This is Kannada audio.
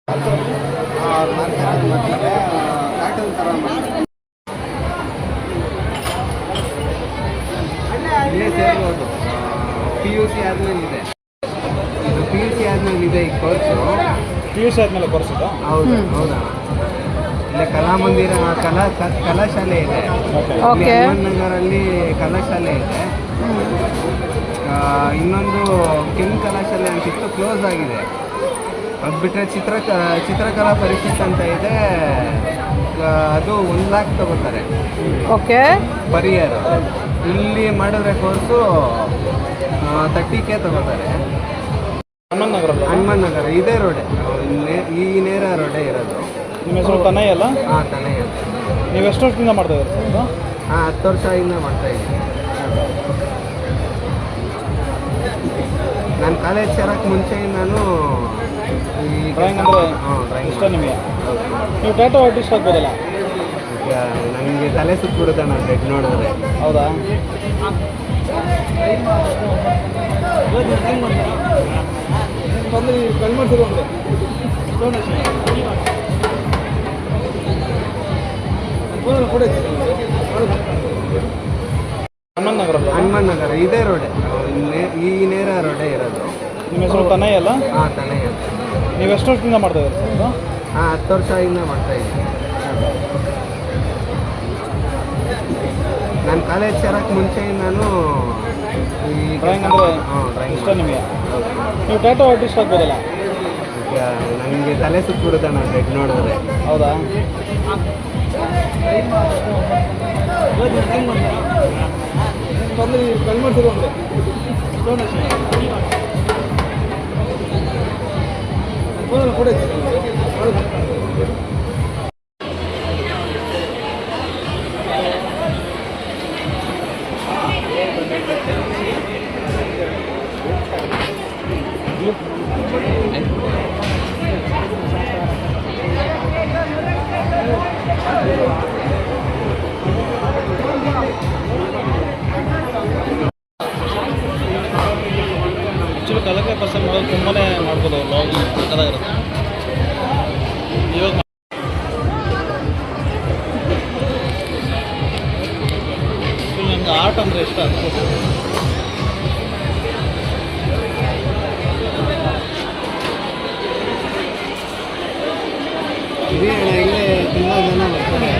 ಮಾಡ್ತಾರೆ ಕಾರ್ಟೂನ್ ಥರ ಮಾಡ್ತಾರೆ. ಇಲ್ಲೇ ಸೇರ್ಬೋದು. ಪಿ ಯು ಸಿ ಆದಮೇಲೆ ಇದೆ, ಇದು ಪಿ ಯು ಸಿ ಆದಮೇಲೆ ಇದೆ ಈ ಕೋರ್ಸು. ಪಿ ಯು ಸಿ ಆದಮೇಲೆ ಕೋರ್ಸಿದಾ? ಹೌದು ಹೌದಾ. ಇಲ್ಲೇ ಕಲಾಮಂದಿರ ಕಲಾಶಾಲೆ ಇದೆ, ನಗರಲ್ಲಿ ಕಲಾಶಾಲೆ ಇದೆ. ಇನ್ನೊಂದು ಕೆಂಪು ಕಲಾಶಾಲೆ ಅಂತಿತ್ತು, ಕ್ಲೋಸ್ ಆಗಿದೆ. ಅದು ಬಿಟ್ಟರೆ ಚಿತ್ರಕಲಾ ಪರಿಷತ್ ಅಂತ ಇದೆ, ಅದು 1 lakh ತಗೋತಾರೆ ಪರ್ ಇಯರ್. ಇಲ್ಲಿ ಮಾಡಿದ್ರೆ ಕೋರ್ಸು 30K ತಗೋತಾರೆ. ಹನುಮನ್ ನಗರ ಇದೇ ರೋಡೆ, ಈ ನೇರ ರೋಡೇ ಇರೋದು. ನಿಮ್ಮ ಹೆಸರು ತನಯ್ಯ ಅಲ್ಲ? ಹಾಂ, ತನಯ್ಯ. ನೀವು ಎಷ್ಟು ವರ್ಷದಿಂದ ಮಾಡ್ತಾ ಇದ್ದೀರಿ ಸರ್? ಹಾಂ, 10 ವರ್ಷದಿಂದ ಮಾಡ್ತಾಯಿದ್ದೀನಿ. ನಾನು ಕಾಲೇಜ್ ಸೇರೋಕ್ಕೆ ಮುಂಚೆಯಿಂದನೂ ಈ ಡ್ರಾಯಿಂಗ್ ಅಂದರೆ ಇಷ್ಟ ನಿಮಗೆ? ನೀವು ಟ್ಯಾಟೋ ಆರ್ಟಿಸ್ಟ್ ಆಗ್ಬೋದಲ್ಲ? ಈಗ ನನಗೆ ತಲೆ ಸುತ್ತಬಿಡುತ್ತೆ ನಾನು ರೆಡ್ ನೋಡಿದ್ರೆ. ಹೌದಾ? ಹನುಮನ್ ನಗರ ಇದೇ ರೋಡೆ, ಈ ನೇರ ರೋಡೇ ಇರೋದು. ನಿಮ್ಮ ಹೆಸರು ತನಯ್ಯ ಅಲ್ಲ? ಹಾಂ, ತನಯ್ಯ. ನೀವು ಎಷ್ಟು ವರ್ಷದಿಂದ ಮಾಡ್ತಾ ಇದ್ದೀರಿ ಸರ್? ಹಾಂ, 10 ವರ್ಷದಿಂದ ಮಾಡ್ತಾಯಿದ್ದೀನಿ. ನಾನು ಕಾಲೇಜ್ ಸೇರೋಕ್ಕೆ ಮುಂಚೆಯಿಂದನೂ ಈ ಡ್ರಾಯಿಂಗ್ ಅಂದರೆ ಇಷ್ಟ ನಿಮಗೆ? ನೀವು ಟ್ಯಾಟೋ ಆರ್ಟಿಸ್ಟ್ ಆಗ್ಬೋದಲ್ಲ? ಈಗ ನನಗೆ ತಲೆ ಸುತ್ತಬಿಡುತ್ತೆ ನಾನು ರೆಡ್ ನೋಡಿದ್ರೆ. ಹೌದಾ? ಆ್ಯಕ್ಚುಲಿ ಕಲಕೆ ಪರ್ಸನ್ ಮಾಡೋದು ತುಂಬಾ ಮಾಡ್ಬೋದು, ಲಾಗ್ ಸಕ್ಕದಾಗಿರುತ್ತೆ. ಇವಾಗ ನನಗೆ ಆರ್ಟ್ ಅಂದರೆ ಇಷ್ಟ. ಇದೇ ಇಲ್ಲೇ ತುಂಬ ಜನ ಬರ್ತಾರೆ.